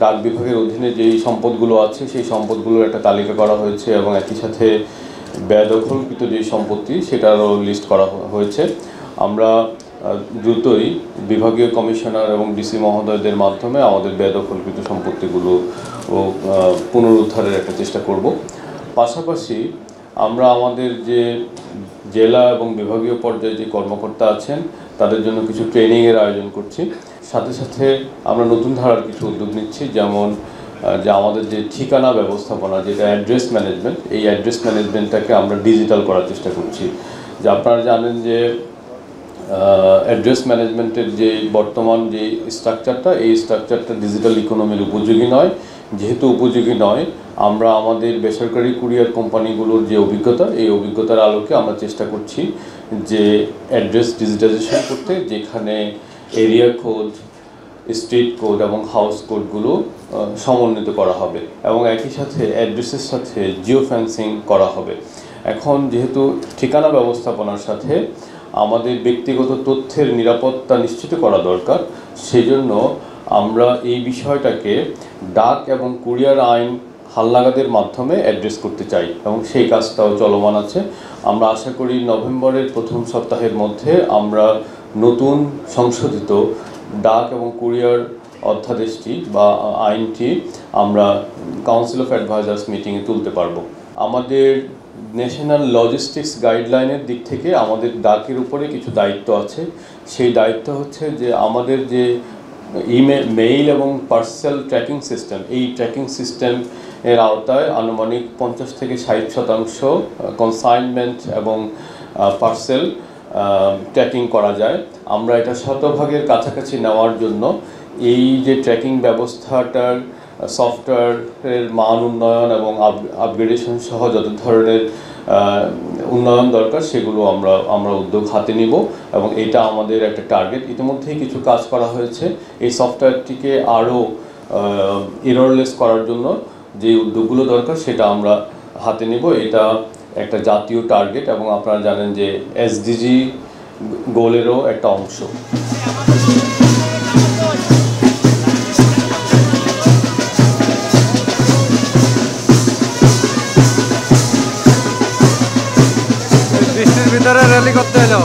ডাক বিভাগের অধীনে যেই সম্পদগুলো আছে সেই সম্পদগুলোর একটা তালিকা করা হয়েছে এবং একই সাথে বেদখলকৃত যে সম্পত্তি সেটারও লিস্ট করা হয়েছে। আমরা দ্রুতই বিভাগীয় কমিশনার এবং ডিসি মহোদয়দের মাধ্যমে আমাদের বেদখলকৃত সম্পত্তিগুলো পুনরুদ্ধারের একটা চেষ্টা করব। পাশাপাশি আমরা আমাদের যে জেলা এবং বিভাগীয় পর্যায়ে যে কর্মকর্তা আছেন তাদের জন্য কিছু ট্রেনিংয়ের আয়োজন করছি। সাথে সাথে আমরা নতুন ধারার কিছু উদ্যোগ নিচ্ছি, যেমন যে আমাদের যে ঠিকানা ব্যবস্থাপনা যেটা অ্যাড্রেস ম্যানেজমেন্ট, এই অ্যাড্রেস ম্যানেজমেন্টটাকে আমরা ডিজিটাল করার চেষ্টা করছি। যে আপনারা জানেন যে অ্যাড্রেস ম্যানেজমেন্টের যে বর্তমান যে স্ট্রাকচারটা, এই স্ট্রাকচারটা ডিজিটাল ইকোনমির উপযোগী নয়। যেহেতু উপযোগী নয়, আমরা আমাদের বেসরকারি কুরিয়ার কোম্পানিগুলোর যে অভিজ্ঞতা, এই অভিজ্ঞতার আলোকে আমরা চেষ্টা করছি যে অ্যাড্রেস ডিজিটাইজেশন করতে, যেখানে এরিয়া কোড, স্ট্রিট কোড এবং হাউস কোডগুলো সমন্বিত করা হবে এবং একই সাথে অ্যাড্রেসের সাথে জিও ফেন্সিং করা হবে। এখন যেহেতু ঠিকানা ব্যবস্থাপনার সাথে আমাদের ব্যক্তিগত তথ্যের নিরাপত্তা নিশ্চিত করা দরকার, সেজন্য আমরা এই বিষয়টাকে ডাক এবং কুরিয়ার আইন হালনাগাদের মাধ্যমে অ্যাড্রেস করতে চাই এবং সেই কাজটাও চলমান আছে। আমরা আশা করি নভেম্বরের প্রথম সপ্তাহের মধ্যে আমরা নতুন সংশোধিত ডাক এবং কুরিয়ার অধ্যাদেশটি বা আইনটি আমরা কাউন্সিল অফ অ্যাডভাইজার্স মিটিংয়ে তুলতে পারবো। আমাদের ন্যাশনাল লজিস্টিক্স গাইডলাইনের দিক থেকে আমাদের ডাকের উপরে কিছু দায়িত্ব আছে। সেই দায়িত্ব হচ্ছে যে আমাদের যে মেইল এবং পার্সেল ট্র্যাকিং সিস্টেম, এই ট্র্যাকিং সিস্টেম এর আওতায় আনুমানিক 50 থেকে 60% কনসাইনমেন্ট এবং পার্সেল ট্র্যাকিং করা যায়। আমরা এটা শতভাগের কাছাকাছি নেওয়ার জন্য এই যে ট্র্যাকিং ব্যবস্থাটার সফটওয়্যারের মান উন্নয়ন এবং আপগ্রেডেশন সহ যত ধরনের উন্নয়ন দরকার সেগুলো আমরা উদ্যোগ হাতে নিব এবং এটা আমাদের একটা টার্গেট। ইতিমধ্যেই কিছু কাজ করা হয়েছে। এই সফটওয়্যারটিকে আরও এররলেস করার জন্য যে উদ্যোগগুলো দরকার সেটা আমরা হাতে নিব। এটা একটা জাতীয় টার্গেট এবং আপনারা জানেন যে এসডিজি গোলেরও একটা অংশ। বৃষ্টির ভিতরে র্যালি করতে এলো।